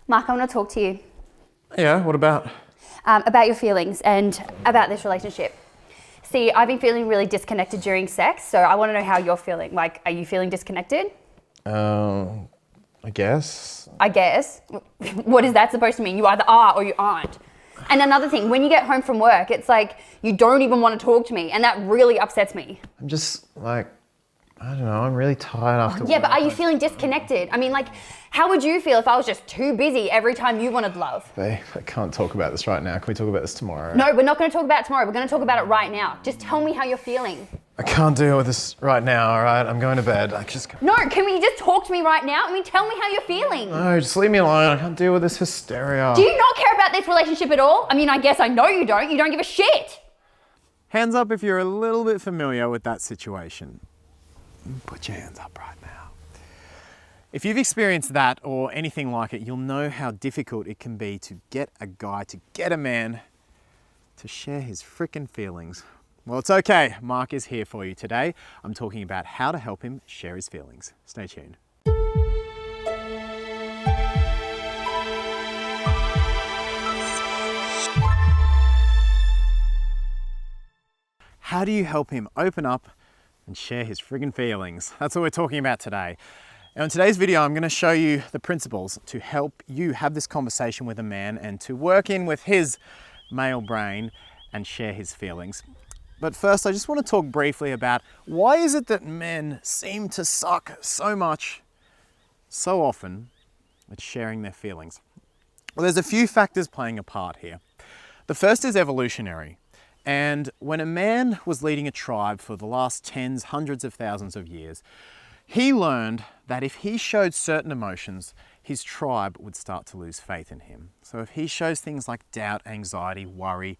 Mark, I want to talk to you. Yeah, what about? About your feelings and about this relationship. See, I've been feeling really disconnected during sex, so I want to know how you're feeling. Like, are you feeling disconnected? I guess. I guess. What is that supposed to mean? You either are or you aren't. And another thing, when you get home from work, it's like you don't even want to talk to me, and that really upsets me. I'm just like, I don't know, I'm really tired after Yeah, work. but are you feeling disconnected? I mean, like, how would you feel if I was just too busy every time you wanted love? Babe, I can't talk about this right now. Can we talk about this tomorrow? No, we're not going to talk about it tomorrow. We're going to talk about it right now. Just tell me how you're feeling. I can't deal with this right now, all right? I'm going to bed. No, can we just talk to me right now? I mean, tell me how you're feeling. No, just leave me alone. I can't deal with this hysteria. Do you not care about this relationship at all? I mean, I guess I know you don't. You don't give a shit. Hands up if you're a little bit familiar with that situation. Put your hands up right now. If you've experienced that or anything like it, you'll know how difficult it can be to get a man to share his frickin' feelings. Well, it's okay. Mark is here for you today. I'm talking about how to help him share his feelings. Stay tuned. How do you help him open up and share his friggin' feelings? That's what we're talking about today. Now, in today's video, I'm going to show you the principles to help you have this conversation with a man and to work in with his male brain and share his feelings. But first, I just want to talk briefly about why is it that men seem to suck so much, so often, at sharing their feelings? Well, there's a few factors playing a part here. The first is evolutionary. And when a man was leading a tribe for the last tens, hundreds of thousands of years, he learned that if he showed certain emotions, his tribe would start to lose faith in him. So if he shows things like doubt, anxiety, worry,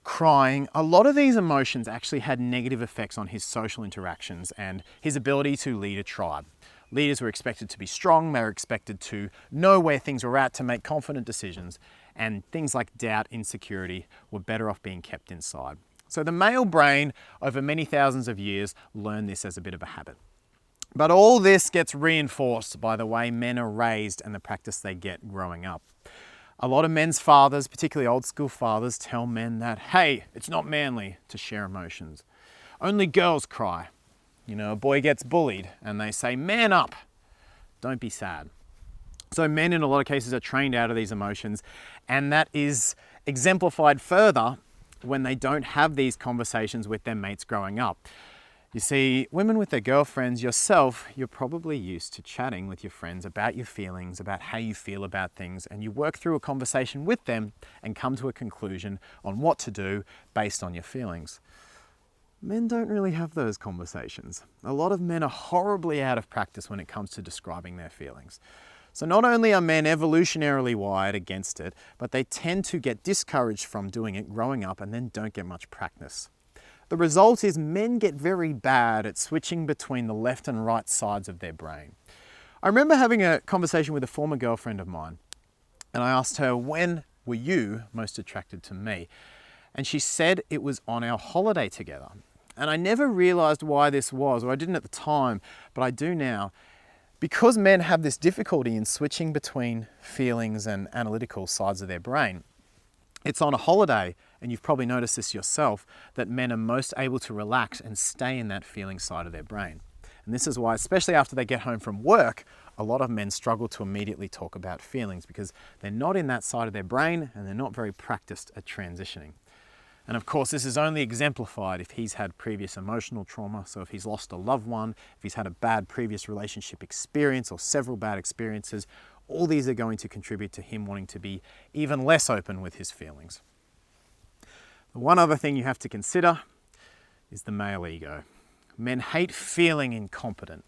crying, a lot of these emotions actually had negative effects on his social interactions and his ability to lead a tribe. Leaders were expected to be strong, they were expected to know where things were at to make confident decisions, and things like doubt, insecurity were better off being kept inside. So the male brain, over many thousands of years, learned this as a bit of a habit. But all this gets reinforced by the way men are raised and the practice they get growing up. A lot of men's fathers, particularly old school fathers, tell men that, hey, it's not manly to share emotions. Only girls cry. You know, a boy gets bullied and they say, man up, don't be sad. So men in a lot of cases are trained out of these emotions, and that is exemplified further when they don't have these conversations with their mates growing up. You see, women with their girlfriends, yourself, you're probably used to chatting with your friends about your feelings, about how you feel about things, and you work through a conversation with them and come to a conclusion on what to do based on your feelings. Men don't really have those conversations. A lot of men are horribly out of practice when it comes to describing their feelings. So not only are men evolutionarily wired against it, but they tend to get discouraged from doing it growing up and then don't get much practice. The result is men get very bad at switching between the left and right sides of their brain. I remember having a conversation with a former girlfriend of mine, and I asked her, when were you most attracted to me? And she said it was on our holiday together. And I never realized why this was, or I didn't at the time, but I do now. Because men have this difficulty in switching between feelings and analytical sides of their brain, it's on a holiday, and you've probably noticed this yourself, that men are most able to relax and stay in that feeling side of their brain. And this is why, especially after they get home from work, a lot of men struggle to immediately talk about feelings because they're not in that side of their brain and they're not very practiced at transitioning. And of course, this is only exemplified if he's had previous emotional trauma. So if he's lost a loved one, if he's had a bad previous relationship experience or several bad experiences, all these are going to contribute to him wanting to be even less open with his feelings. The one other thing you have to consider is the male ego. Men hate feeling incompetent.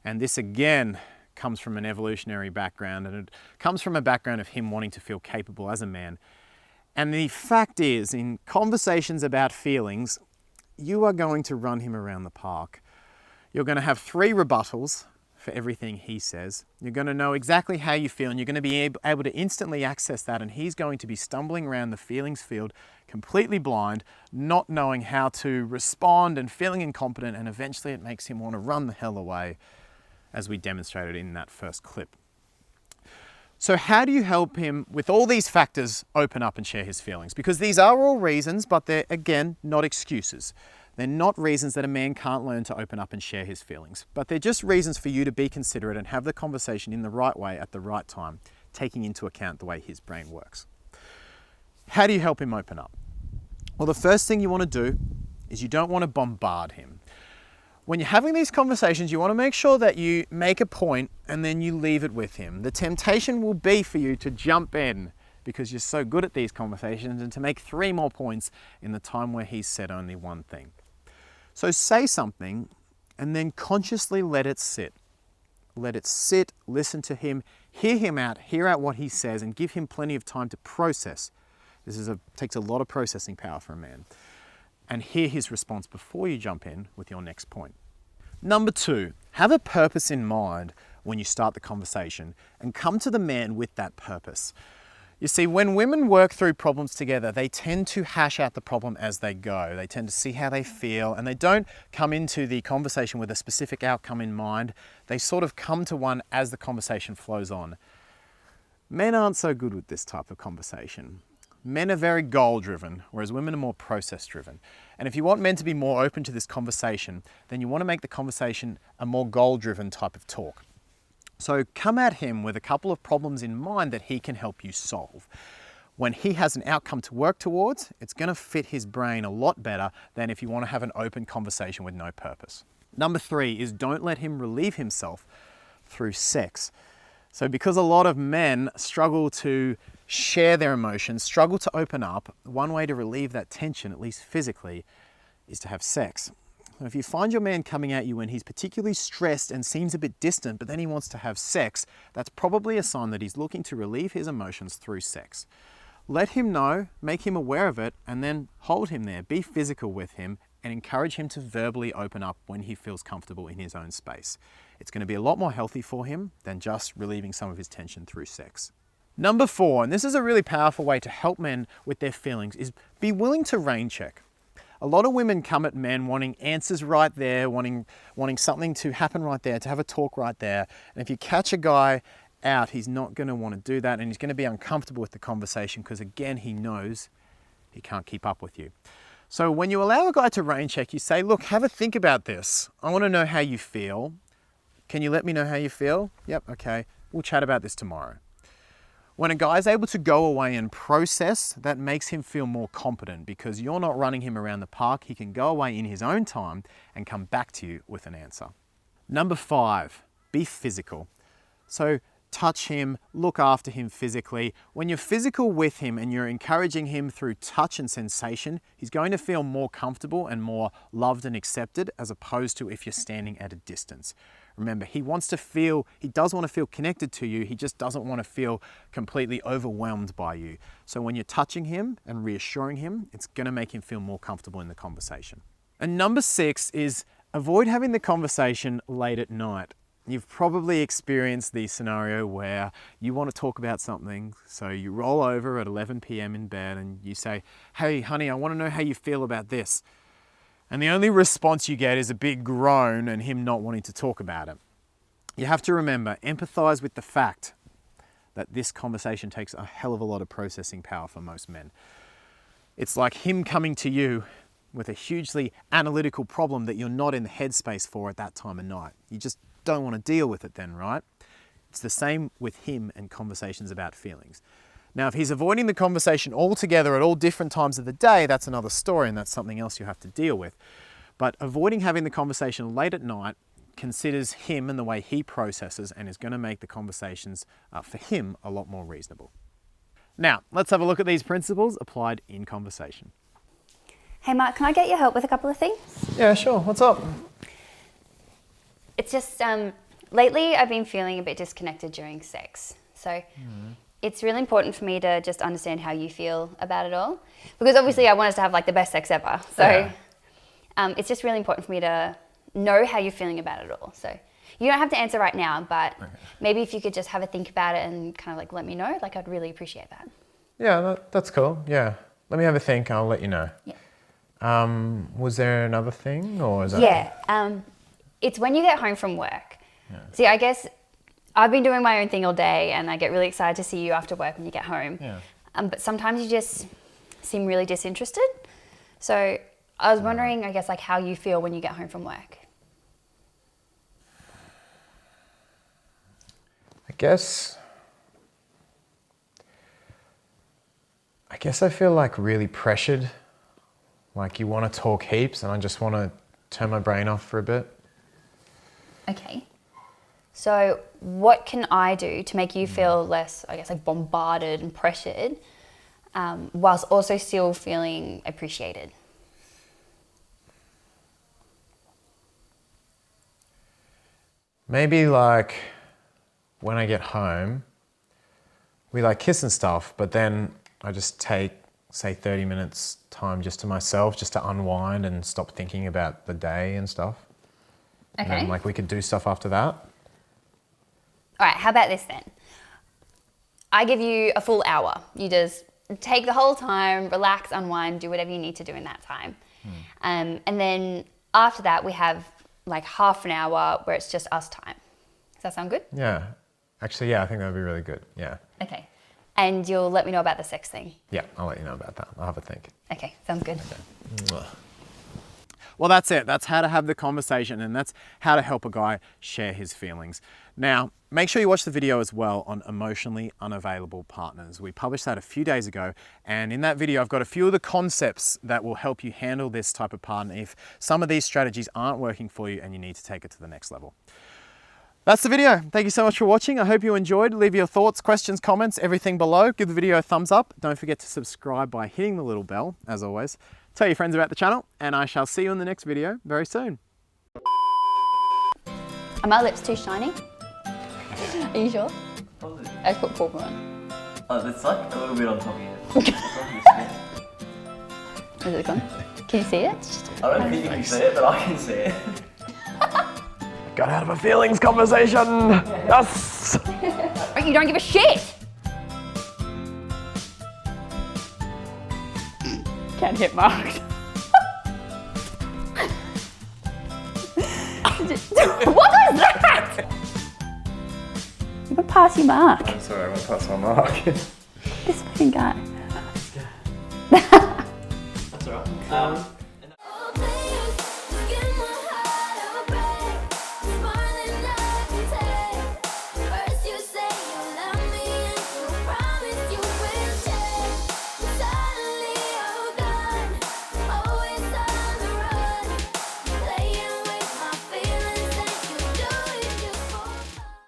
And this again comes from an evolutionary background, and it comes from a background of him wanting to feel capable as a man. And the fact is, in conversations about feelings, you are going to run him around the park. You're going to have 3 rebuttals for everything he says. You're going to know exactly how you feel, and you're going to be able to instantly access that, and he's going to be stumbling around the feelings field completely blind, not knowing how to respond and feeling incompetent, and eventually it makes him want to run the hell away, as we demonstrated in that first clip. So how do you help him with all these factors open up and share his feelings? Because these are all reasons, but they're, again, not excuses. They're not reasons that a man can't learn to open up and share his feelings, but they're just reasons for you to be considerate and have the conversation in the right way at the right time, taking into account the way his brain works. How do you help him open up? Well, the first thing you want to do is you don't want to bombard him. When you're having these conversations, you want to make sure that you make a point and then you leave it with him. The temptation will be for you to jump in because you're so good at these conversations and to make 3 more points in the time where he's said only one thing. So say something and then consciously let it sit. Let it sit, listen to him, hear him out, hear out what he says, and give him plenty of time to process. This takes a lot of processing power for a man. And hear his response before you jump in with your next point. Number 2, have a purpose in mind when you start the conversation and come to the man with that purpose. You see, when women work through problems together, they tend to hash out the problem as they go. They tend to see how they feel, and they don't come into the conversation with a specific outcome in mind. They sort of come to one as the conversation flows on. Men aren't so good with this type of conversation. Men are very goal-driven, whereas women are more process-driven. And if you want men to be more open to this conversation, then you want to make the conversation a more goal-driven type of talk. So come at him with a couple of problems in mind that he can help you solve. When he has an outcome to work towards, it's going to fit his brain a lot better than if you want to have an open conversation with no purpose. Number 3 is don't let him relieve himself through sex. So because a lot of men struggle to share their emotions, struggle to open up, one way to relieve that tension, at least physically, is to have sex. If you find your man coming at you when he's particularly stressed and seems a bit distant, but then he wants to have sex, that's probably a sign that he's looking to relieve his emotions through sex. Let him know, make him aware of it, and then hold him there. Be physical with him and encourage him to verbally open up when he feels comfortable in his own space. It's going to be a lot more healthy for him than just relieving some of his tension through sex. Number 4, and this is a really powerful way to help men with their feelings, is be willing to rain check. A lot of women come at men wanting answers right there, wanting something to happen right there, to have a talk right there. And if you catch a guy out, he's not going to want to do that, and he's going to be uncomfortable with the conversation because, again, he knows he can't keep up with you. So when you allow a guy to rain check, you say, look, have a think about this. I want to know how you feel. Can you let me know how you feel? Yep, okay. We'll chat about this tomorrow. When a guy's able to go away and process, that makes him feel more competent because you're not running him around the park. He can go away in his own time and come back to you with an answer. Number 5, be physical. So touch him, look after him physically. When you're physical with him and you're encouraging him through touch and sensation, he's going to feel more comfortable and more loved and accepted as opposed to if you're standing at a distance. Remember, he does want to feel connected to you, he just doesn't want to feel completely overwhelmed by you. So when you're touching him and reassuring him, it's going to make him feel more comfortable in the conversation. And number 6 is avoid having the conversation late at night. You've probably experienced the scenario where you want to talk about something, so you roll over at 11 p.m. in bed and you say, hey honey, I want to know how you feel about this. And the only response you get is a big groan and him not wanting to talk about it. You have to remember, empathize with the fact that this conversation takes a hell of a lot of processing power for most men. It's like him coming to you with a hugely analytical problem that you're not in the headspace for at that time of night. You just don't want to deal with it then, right? It's the same with him and conversations about feelings. Now, if he's avoiding the conversation altogether at all different times of the day, that's another story and that's something else you have to deal with. But avoiding having the conversation late at night considers him and the way he processes and is going to make the conversations for him a lot more reasonable. Now, let's have a look at these principles applied in conversation. Hey Mark, can I get your help with a couple of things? Yeah, sure. What's up? It's just, lately I've been feeling a bit disconnected during sex. So it's really important for me to just understand how you feel about it all. Because obviously I want us to have like the best sex ever. So it's just really important for me to know how you're feeling about it all. So you don't have to answer right now, but maybe if you could just have a think about it and kind of like let me know, like I'd really appreciate that. Yeah, that's cool. Yeah. Let me have a think. I'll let you know. Yeah. Was there another thing or is that? Yeah. It's when you get home from work. Yeah. See, I guess I've been doing my own thing all day and I get really excited to see you after work when you get home. Yeah. But sometimes you just seem really disinterested. So I was wondering, I guess, like how you feel when you get home from work. I guess I feel like really pressured. Like you want to talk heaps and I just want to turn my brain off for a bit. Okay. So what can I do to make you feel less, I guess, like bombarded and pressured, whilst also still feeling appreciated? Maybe like when I get home, we like kiss and stuff, but then I just take, say, 30 minutes time just to myself, just to unwind and stop thinking about the day and stuff. Okay. And then like we could do stuff after that. All right, how about this then? I give you a full hour. You just take the whole time, relax, unwind, do whatever you need to do in that time. And then after that, we have like half an hour where it's just us time. Does that sound good? Yeah. Actually, yeah, I think that would be really good. Yeah. Okay. And you'll let me know about the sex thing. Yeah, I'll let you know about that. I'll have a think. Okay, sounds good. Well, that's it. That's how to have the conversation, and that's how to help a guy share his feelings. Now, make sure you watch the video as well on emotionally unavailable partners. We published that a few days ago, and in that video, I've got a few of the concepts that will help you handle this type of partner if some of these strategies aren't working for you and you need to take it to the next level. That's the video. Thank you so much for watching. I hope you enjoyed. Leave your thoughts, questions, comments, everything below. Give the video a thumbs up. Don't forget to subscribe by hitting the little bell, as always. Tell your friends about the channel, and I shall see you in the next video very soon. Are my lips too shiny? Are you sure? Probably. I put purple on. Oh, it's like a little bit on top of your Is it gone? Can you see it? I don't think you can see it, but I can see it. Got out of a feelings conversation. Yes. You don't give a shit! Can't hit marked. What was that? You got past your mark. I'm sorry, I went past my mark. This fucking guy.